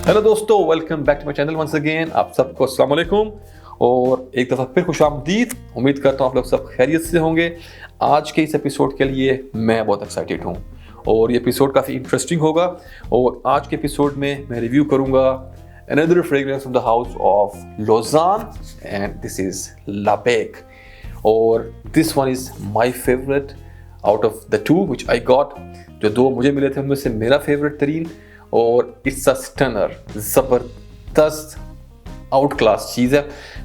Hello दोस्तों, welcome back to my channel once again. आप सबको अस्सलाम वालेकुम और एक दफ़ा फिर खुशामदीद। उम्मीद करता हूँ आप लोग सब खैरियत से होंगे। आज के इस एपिसोड के लिए मैं बहुत एक्साइटेड हूँ और ये एपिसोड काफ़ी इंटरेस्टिंग होगा। और आज के एपिसोड में मैं रिव्यू करूँगा another fragrance from the house of Lausanne and this is La Bec, और this one is my favorite out of the two which I got। जो दो मुझे मिले थे उनमें से मेरा फेवरेट तरीन, और इट्स अ स्टनर, ज़बरदस्त आउट क्लास चीज़ है।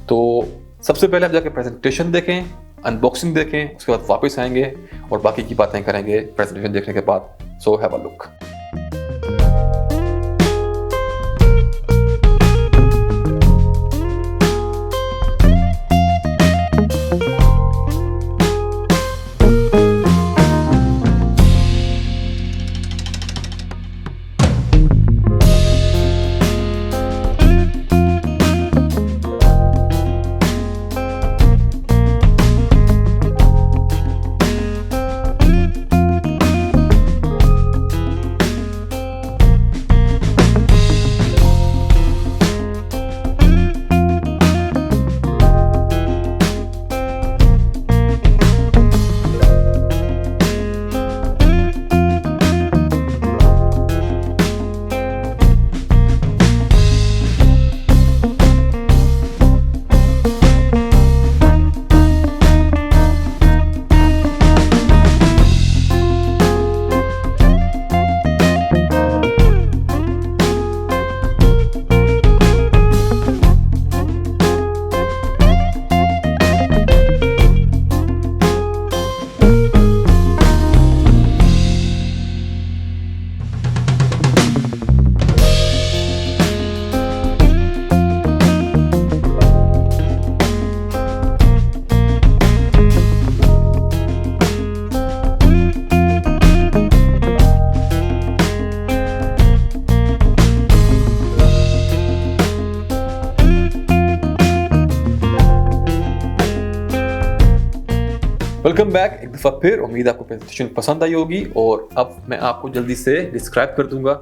तो सबसे पहले आप जाके प्रेजेंटेशन देखें, अनबॉक्सिंग देखें, उसके बाद वापस आएंगे और बाकी की बातें करेंगे प्रेजेंटेशन देखने के बाद। So have a look. Welcome back एक दफ़ा फिर। उम्मीद आपको प्रेजेंटेशन पसंद आई होगी और अब मैं आपको जल्दी से डिस्क्राइब कर दूंगा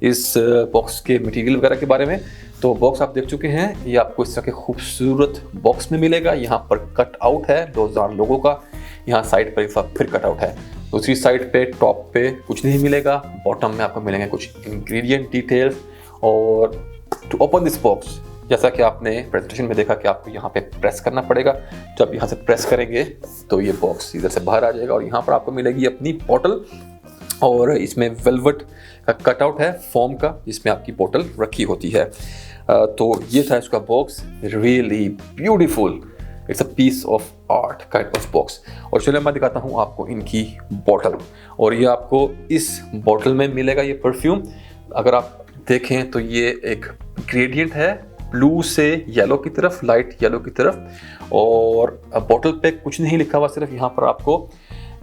इस बॉक्स के मटेरियल वगैरह के बारे में। तो बॉक्स आप देख चुके हैं, ये आपको इस तरह के खूबसूरत बॉक्स में मिलेगा। यहाँ पर कट आउट है लॉज़ान लोगो का, यहाँ साइड पर एक दफ़ा फिर कट आउट है। दूसरी साइड पे टॉप पे कुछ नहीं मिलेगा, बॉटम में आपको मिलेंगे कुछ इंग्रेडिएंट डिटेल्स। और टू ओपन दिस बॉक्स, जैसा कि आपने प्रेजेंटेशन में देखा कि आपको यहाँ पे प्रेस करना पड़ेगा। जब यहाँ से प्रेस करेंगे तो ये बॉक्स इधर से बाहर आ जाएगा और यहाँ पर आपको मिलेगी अपनी बोतल। और इसमें वेलवेट का कटआउट है फोम का, जिसमें आपकी बोतल रखी होती है। तो ये था इसका box, really beautiful, it's a piece of art kind of box. और चलिए मैं दिखाता हूँ आपको इनकी बोतल। और ये आपको इस बोतल में मिलेगा ये परफ्यूम। अगर आप देखें तो ये एक ग्रेडियंट है ब्लू से येलो की तरफ, लाइट येलो की तरफ। और बोतल पे कुछ नहीं लिखा हुआ, सिर्फ यहाँ पर आपको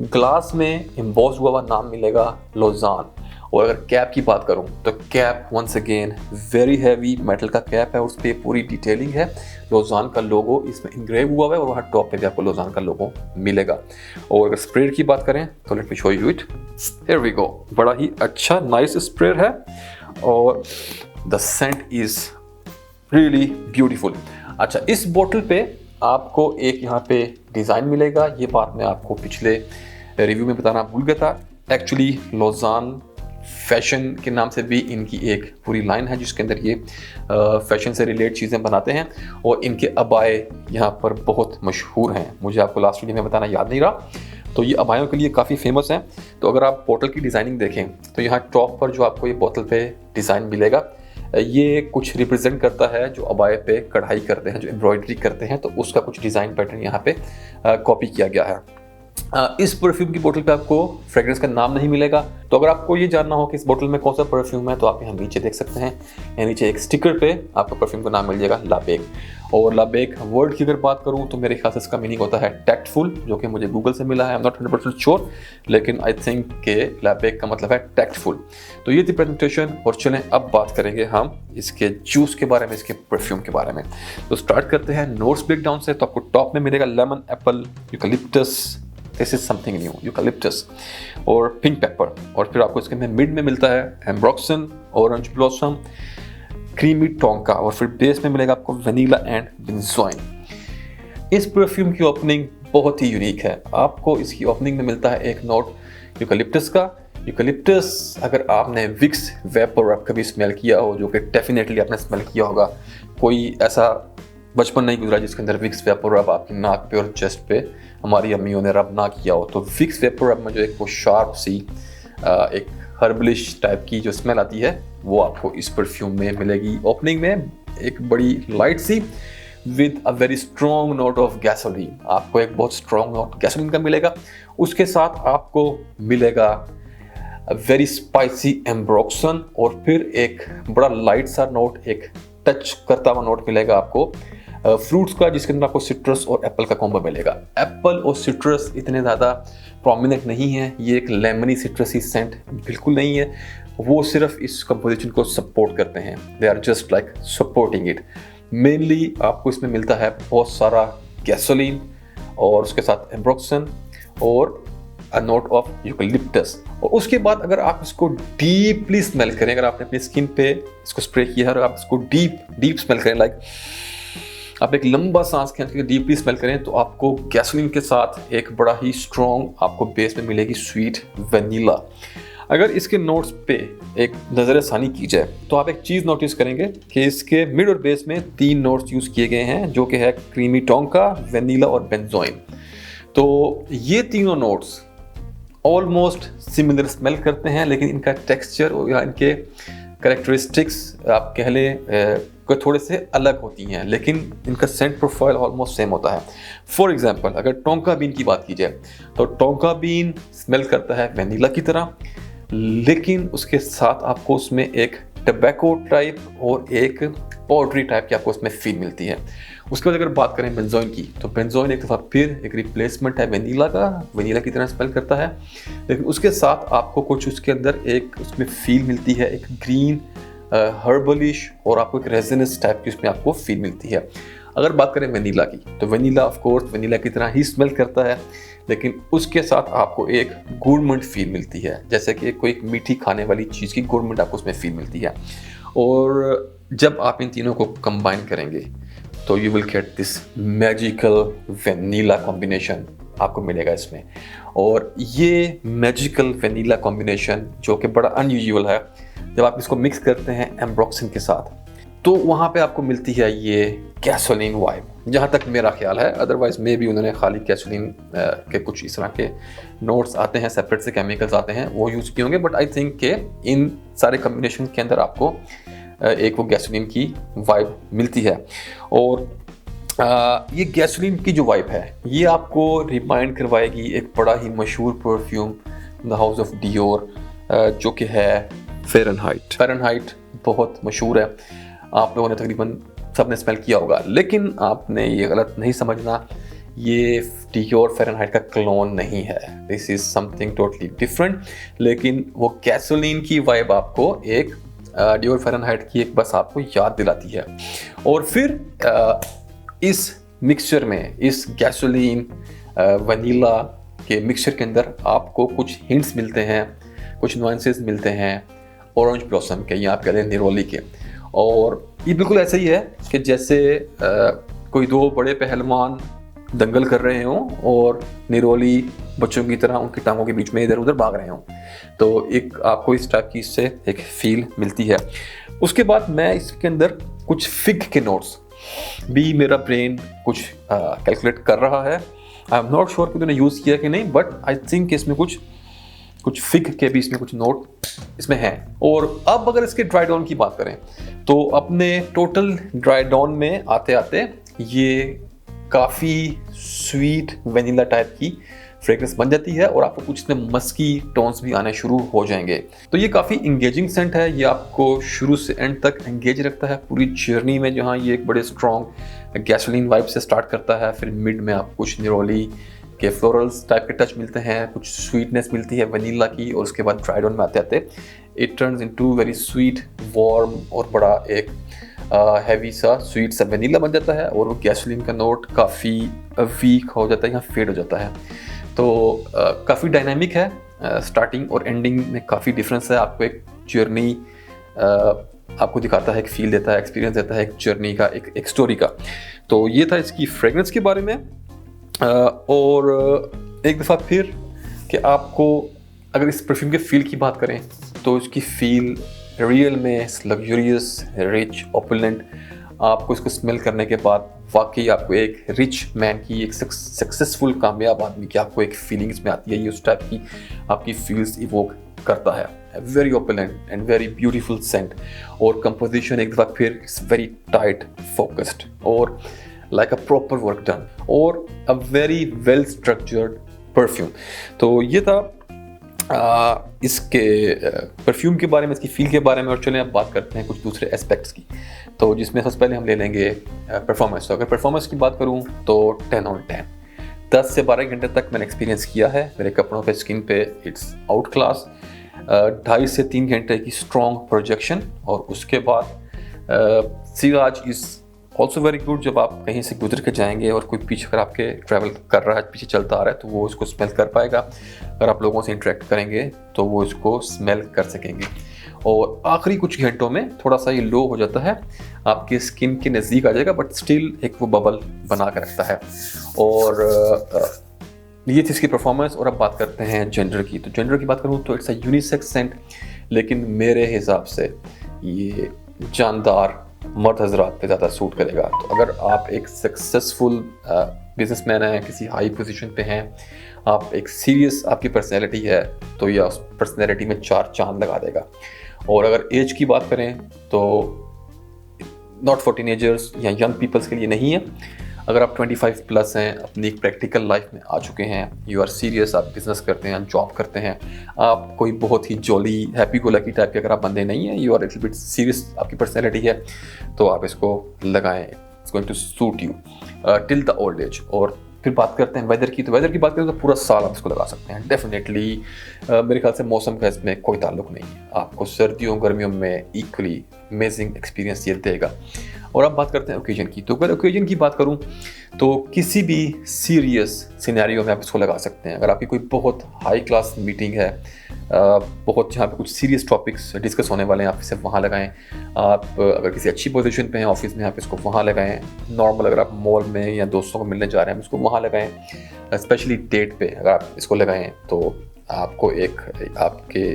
ग्लास में एम्बॉस हुआ नाम मिलेगा लॉज़ान। और अगर कैप की बात करूँ तो cap once again very heavy metal का कैप है, उस पर पूरी डिटेलिंग है। लॉज़ान का लोगो इसमें इंग्रेव हुआ है और वहाँ टॉप पे भी आपको लॉज़ान का लोगो मिलेगा। और अगर स्प्रे की बात करें तो let me show you it, here we go. बड़ा ही अच्छा नाइस स्प्रे है और the scent is really beautiful. अच्छा, इस बोतल पे आपको एक यहाँ पे डिज़ाइन मिलेगा। ये बात मैं आपको पिछले रिव्यू में बताना भूल गया था। एक्चुअली लॉज़ान फैशन के नाम से भी इनकी एक पूरी लाइन है जिसके अंदर ये फैशन से रिलेटेड चीज़ें बनाते हैं। और इनके अबाए यहाँ पर बहुत मशहूर हैं, मुझे आपको लास्ट वीडियो में बताना याद नहीं रहा। तो ये अबायों के लिए काफ़ी फेमस हैं। तो अगर आप बोतल की डिज़ाइनिंग देखें तो यहाँ टॉप पर जो आपको ये बोतल पे डिज़ाइन मिलेगा, ये कुछ रिप्रेजेंट करता है जो अबाए पे कढ़ाई करते हैं, जो एम्ब्रॉयडरी करते हैं, तो उसका कुछ डिज़ाइन पैटर्न यहाँ पे कॉपी किया गया है। इस परफ्यूम की बोतल पे आपको फ्रेग्रेंस का नाम नहीं मिलेगा। तो अगर आपको ये जानना हो कि इस बोतल में कौन सा परफ्यूम है तो आप यहाँ नीचे देख सकते हैं। यहाँ नीचे एक स्टिकर पे आपको परफ्यूम का नाम मिल जाएगा ला बेक। और ला बेक वर्ड की अगर बात करूँ तो मेरे ख्याल से इसका मीनिंग होता है टैक्टफुल, जो कि मुझे गूगल से मिला है। आई एम नॉट 100% श्योर, लेकिन आई थिंक के ला बेक का मतलब है टैक्टफुल। तो ये थी प्रेजेंटेशन। और चलें अब बात करेंगे हम इसके जूस के बारे में, इसके परफ्यूम के बारे में। तो स्टार्ट करते हैं नोट्स ब्रेकडाउन से। तो आपको टॉप में मिलेगा lemon, Apple, eucalyptus, this is something new, eucalyptus और पिंक पेपर। और फिर आपको इसके अंदर मिड में मिलता है एम्ब्रोक्सन, ऑरेंज ब्लॉसम, क्रीमी टोंका और फिर बेस में मिलेगा आपको वेनिला एंड बेंजोइन। इस परफ्यूम की ओपनिंग बहुत ही यूनिक है। आपको इसकी ओपनिंग में मिलता है एक नोट यूकलिप्टस का। यूकलिप्टस अगर आपने विक्स वेपर रब कभी स्मेल किया हो, जो कि डेफिनेटली आपने स्मेल किया होगा, कोई ऐसा बचपन नहीं गुजरा जिसके अंदर विक्स वेपर रब आपकी नाक पे और चेस्ट पे हमारी अम्मियों ने रब ना किया हो। तो विक्स वेपर रब में जो एक वो शार्प सी एक हर्बलिश टाइप की जो स्मेल आती है वो आपको इस परफ्यूम में मिलेगी। ओपनिंग में एक बड़ी लाइट सी with a very strong note of gasoline, आपको एक बहुत स्ट्रॉन्ग नोट गैसोलीन का मिलेगा। उसके साथ आपको मिलेगा वेरी स्पाइसी एम्ब्रोक्सन और फिर एक बड़ा लाइट सा नोट, एक टच करता हुआ नोट मिलेगा आपको फ्रूट्स का, जिसके अंदर आपको सिट्रस और एप्पल का कॉम्बो मिलेगा। एप्पल और सिट्रस इतने ज़्यादा प्रोमिनेंट नहीं है, ये एक लेमनी सिट्रसी सेंट बिल्कुल नहीं है, वो सिर्फ इस कंपोजिशन को सपोर्ट करते हैं। They are just like supporting it. Mainly आपको इसमें मिलता है बहुत सारा गैसोलीन और उसके साथ एम्ब्रोक्सन और अ नोट ऑफ यूकलिप्टस। और उसके बाद अगर आप इसको डीपली स्मेल करें, अगर आपने अपनी स्किन पे इसको स्प्रे किया है और आप इसको डीप स्मेल करें, लाइक आप एक लंबा सांस खींच के डीपली स्मेल करें, तो आपको गैसोलीन के साथ एक बड़ा ही स्ट्रॉन्ग आपको बेस में मिलेगी स्वीट वेनिला। अगर इसके नोट्स पे एक नज़र-ए-सानी की जाए तो आप एक चीज़ नोटिस करेंगे कि इसके मिड और बेस में 3 नोट्स यूज़ किए गए हैं, जो कि है क्रीमी टोंका, वेनिला और बेंजोइन। तो ये तीनों नोट्स ऑलमोस्ट सिमिलर स्मेल करते हैं, लेकिन इनका टेक्सचर या इनके कैरेक्टरिस्टिक्स आप कह लें को थोड़े से अलग होती हैं, लेकिन इनका सेंट प्रोफाइल ऑलमोस्ट सेम होता है। फॉर एग्जांपल अगर टोंका बीन की बात की जाए तो टोंका बीन स्मेल करता है वेनिला की तरह, लेकिन उसके साथ आपको उसमें एक टबैको टाइप और एक पाउडरी टाइप की आपको उसमें फील मिलती है। उसके बाद अगर बात करें बेंजोइन की, तो बेंजोइन एक दफ़ा फिर एक रिप्लेसमेंट है वेनिला का, वेनिला की तरह स्मेल करता है, लेकिन उसके साथ आपको कुछ उसके अंदर एक उसमें फील मिलती है, एक ग्रीन हर्बलिश और आपको एक रेजिनस टाइप की उसमें आपको फील मिलती है। अगर बात करें वेनिला की, तो वेनिला ऑफ कोर्स वेनिला की तरह ही स्मेल करता है, लेकिन उसके साथ आपको एक गुड़मंड फील मिलती है, जैसे कि कोई एक मीठी खाने वाली चीज़ की गुड़मंड आपको उसमें फील मिलती है। और जब आप इन तीनों को कंबाइन करेंगे तो you will get this magical vanilla combination आपको मिलेगा इसमें। और ये मैजिकल वेनिला कॉम्बिनेशन जो कि बड़ा अनयूजुअल है, जब आप इसको मिक्स करते हैं एम्ब्रोक्सन के साथ, तो वहाँ पे आपको मिलती है ये गैसोलीन वाइब, जहाँ तक मेरा ख्याल है। अदरवाइज मे भी उन्होंने खाली गैसोलीन के कुछ इस तरह के नोट्स आते हैं, सेपरेट से केमिकल्स आते हैं, वो यूज़ किए होंगे, बट आई थिंक के इन सारे कम्बिनेशन के अंदर आपको एक वो गैसोलीन की वाइब मिलती है। और ये गैसोलीन की जो वाइब है ये आपको रिमाइंड करवाएगी एक बड़ा ही मशहूर perfume the house of Dior, जो कि है फ़ारेनहाइट। फ़ारेनहाइट बहुत मशहूर है, आप लोगों ने तकरीबन सबने स्मेल किया होगा, लेकिन आपने ये गलत नहीं समझना, ये डियोर फ़ारेनहाइट का क्लोन नहीं है, this is something totally different. लेकिन वो गैसोलीन की वाइब आपको एक डियोर फ़ारेनहाइट की एक बस आपको याद दिलाती है। और फिर इस मिक्सचर में, इस गैसोलीन वनीला के मिक्सचर के अंदर आपको कुछ हिंट्स मिलते हैं, कुछ नुआंसेस मिलते हैं ऑरेंज ब्लॉसम के, या आप कह लें निरोली के। और ये बिल्कुल ऐसा ही है कि जैसे कोई दो बड़े पहलवान दंगल कर रहे हों और निरोली बच्चों की तरह उनकी टांगों के बीच में इधर उधर भाग रहे हों, तो एक आपको इस टाइप की इससे एक फील मिलती है। उसके बाद मैं इसके अंदर कुछ फिग के नोट्स भी, मेरा ब्रेन कुछ कैलकुलेट कर रहा है, आई एम नॉट श्योर कि उन्होंने यूज़ किया कि नहीं, बट आई थिंक इसमें कुछ फिग के भी इसमें कुछ नोट इसमें हैं। और अब अगर इसके ड्राई डाउन की बात करें तो अपने टोटल ड्राई डाउन में आते आते ये काफ़ी स्वीट वेनिला टाइप की फ्रेग्रेंस बन जाती है और आपको कुछ इसमें मस्की टोन्स भी आने शुरू हो जाएंगे। तो ये काफ़ी इंगेजिंग सेंट है, ये आपको शुरू से एंड तक एंगेज रखता है पूरी जर्नी में, जहाँ ये एक बड़े स्ट्रॉन्ग गैसोलीन वाइब से स्टार्ट करता है, फिर मिड में आपको कुछ निरोली के फ्लोरल्स टाइप के टच मिलते हैं, कुछ स्वीटनेस मिलती है वनीला की, और उसके बाद ड्राई डाउन में आते आते it turns into very sweet warm और बड़ा एक हैवी सा स्वीट सा वनीला बन जाता है, और वो गैसोलीन का नोट काफ़ी वीक हो जाता है या फेड हो जाता है। तो काफ़ी डायनामिक है, स्टार्टिंग और एंडिंग में काफ़ी डिफरेंस है, आपको एक जर्नी आपको दिखाता है, एक फील देता है, एक्सपीरियंस देता है, एक जर्नी का, एक स्टोरी का। तो ये था इसकी फ्रेगरेंस के बारे में। और एक दफ़ा फिर कि आपको अगर इस परफ्यूम के फील की बात करें तो इसकी फील रियल में लग्जरियस, रिच, ओपुलेंट, आपको इसको स्मेल करने के बाद वाकई आपको एक रिच मैन की, एक सक्सेसफुल कामयाब आदमी की आपको एक फीलिंग्स में आती है। ये उस टाइप की आपकी फील्स इवोक करता है। Very opulent and very beautiful scent, और कंपोजिशन एक दफ़ा फिर इट्स वेरी टाइट फोकस्ड और like a proper work done, और a very well structured perfume. तो ये था इसके परफ्यूम के बारे में, इसकी फील के बारे में। और चलें अब बात करते हैं कुछ दूसरे एस्पेक्ट्स की, तो जिसमें सबसे पहले हम ले लेंगे परफॉर्मेंस। तो अगर परफॉर्मेंस की बात करूं तो 10 on 10, 10 से 12 घंटे तक मैंने एक्सपीरियंस किया है। मेरे कपड़ों पे, स्किन पे इट्स आउट क्लास। 2.5 से 3 घंटे की स्ट्रॉन्ग प्रोजेक्शन, और उसके बाद Siraj is also very good. जब आप कहीं से गुजर के जाएंगे और कोई पीछे अगर आपके ट्रैवल कर रहा है, पीछे चलता आ रहा है, तो वो इसको स्मेल कर पाएगा। अगर आप लोगों से इंटरेक्ट करेंगे तो वो इसको स्मेल कर सकेंगे। और आखिरी कुछ घंटों में थोड़ा सा ये लो हो जाता है, आपकी स्किन के नज़दीक आ जाएगा, बट स्टिल एक वो बबल बना कर रखता है। और ये थी इसकी परफॉर्मेंस। और अब बात करते हैं जेंडर की। तो जेंडर की बात करूँ तो इट्स अ यूनिसेक्स सेंट, लेकिन मेरे हिसाब से ये जानदार मर्द हजरात पे ज़्यादा सूट करेगा। तो अगर आप एक सक्सेसफुल बिजनेसमैन हैं, किसी हाई पोजीशन पे हैं, आप एक सीरियस आपकी पर्सनैलिटी है, तो यह उस पर्सनैलिटी में 4 चांद लगा देगा। और अगर एज की बात करें तो नॉट फॉर टीनेजर्स या यंग पीपल्स के लिए नहीं है। अगर आप 25 प्लस हैं, अपनी एक प्रैक्टिकल लाइफ में आ चुके हैं, यू आर सीरियस, आप बिजनेस करते हैं, जॉब करते हैं, आप कोई बहुत ही jolly, happy go lucky type के अगर आप बंदे नहीं हैं, you are little bit serious, आपकी पर्सनैलिटी है, तो आप इसको लगाएं। It's going to suit you till the old age. और फिर बात करते हैं वेदर की। तो वेदर की बात करें तो पूरा साल आप इसको लगा सकते हैं डेफिनेटली। मेरे ख्याल से मौसम का इसमें कोई ताल्लुक नहीं है, आपको सर्दियों गर्मियों में इक्वली अमेजिंग एक्सपीरियंस ये देगा। और अब बात करते हैं ओकेजन की। तो अगर ओकेजन की बात करूं तो किसी भी सीरियस सिनेरियो में आप इसको लगा सकते हैं। अगर आपकी कोई बहुत हाई क्लास मीटिंग है, बहुत जहाँ पे कुछ सीरियस टॉपिक्स डिस्कस होने वाले हैं, आप इसे वहाँ लगाएं। आप अगर किसी अच्छी पोजीशन पे हैं ऑफिस में, आप इसको वहाँ लगाएं। नॉर्मल अगर आप मॉल में या दोस्तों को मिलने जा रहे हैं, इसको वहाँ लगाएं। स्पेशली डेट पे अगर आप इसको लगाएं तो आपको आपके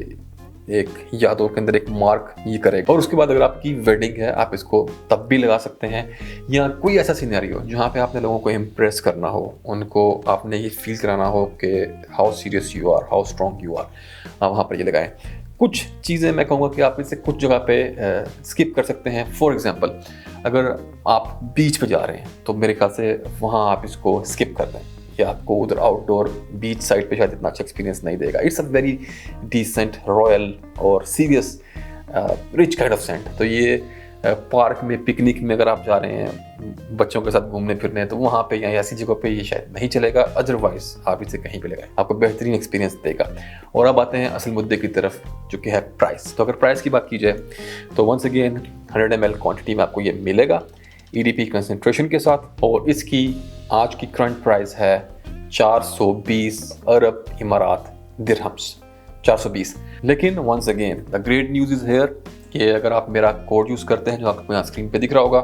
एक यादों के अंदर एक मार्क ये करेगा। और उसके बाद अगर आपकी वेडिंग है, आप इसको तब भी लगा सकते हैं, या कोई ऐसा सिनेरियो जहाँ पे आपने लोगों को इम्प्रेस करना हो, उनको आपने ये फील कराना हो कि how serious you are, how strong you are, आप वहाँ पर ये लगाएं। कुछ चीज़ें मैं कहूँगा कि आप इसे कुछ जगह पे स्किप कर सकते हैं। फॉर एग्जांपल, अगर आप बीच पे जा रहे हैं तो मेरे ख्याल से वहाँ आप इसको स्किप कर दें, कि आपको उधर आउटडोर बीच साइड पे शायद इतना अच्छा एक्सपीरियंस नहीं देगा। It's a very decent, royal और serious rich kind of scent. तो ये पार्क में, पिकनिक में अगर आप जा रहे हैं, बच्चों के साथ घूमने फिरने, तो वहाँ पे या ऐसी जगह पे ये शायद नहीं चलेगा। अदरवाइज आप इसे कहीं पे लगाएं, आपको बेहतरीन एक्सपीरियंस देगा। और अब आते हैं असल मुद्दे की तरफ, जो कि है प्राइस। तो अगर प्राइस की बात की जाए तो वंस अगेन 100 ml क्वान्टिटी में आपको ये मिलेगा EDP कंसंट्रेशन के साथ, और इसकी आज की करंट प्राइस है 420 अरब इमारात दिरहम्स, 420। लेकिन once again the great news is here कि अगर आप मेरा कोड यूज़ करते हैं, जो आपको यहाँ स्क्रीन पे दिख रहा होगा,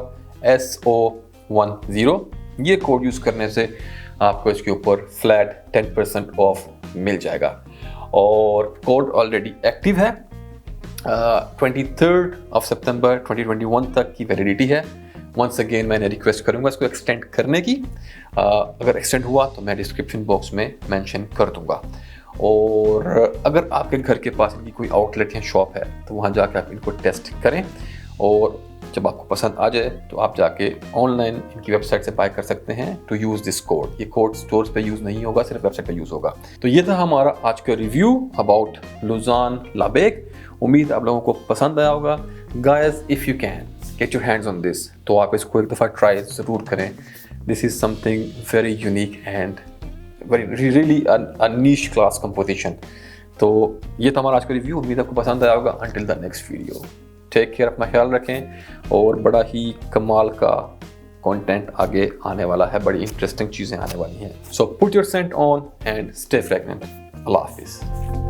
SO10, ये कोड यूज़ करने से आपको इसके ऊपर फ्लैट 10% ऑफ मिल जाएगा। और कोड ऑलरेडी एक्टिव है, 23 सितंबर 2021 तक की वैलिडिटी है। वंस अगेन मैंने रिक्वेस्ट करूंगा इसको एक्सटेंड करने की। अगर एक्सटेंड हुआ तो मैं डिस्क्रिप्शन बॉक्स में मेंशन कर दूंगा। और अगर आपके घर के पास इनकी कोई आउटलेट या शॉप है तो वहाँ जाके आप इनको टेस्ट करें, और जब आपको पसंद आ जाए तो आप जाके ऑनलाइन इनकी वेबसाइट से बाय कर सकते हैं टू यूज़ दिस कोड। ये कोड स्टोर्स पे यूज़ नहीं होगा, सिर्फ वेबसाइट पे यूज़ होगा। तो ये था हमारा आज का रिव्यू अबाउट लुज़ान लाबेक। उम्मीद आप लोगों को पसंद आया होगा। Guys, if you can get your hands on this, तो आप इसको एक दफ़ा ट्राई ज़रूर करें। This is something very unique and very really a niche class composition. तो ये था हमारा आज का रिव्यू। उम्मीद आपको पसंद आया होगा। Until the next video, take care, अपना ख्याल रखें। और बड़ा ही कमाल का कंटेंट आगे आने वाला है, बड़ी इंटरेस्टिंग चीज़ें आने वाली हैं। So put your scent on and stay fragrant. अल्लाह हाफिज़।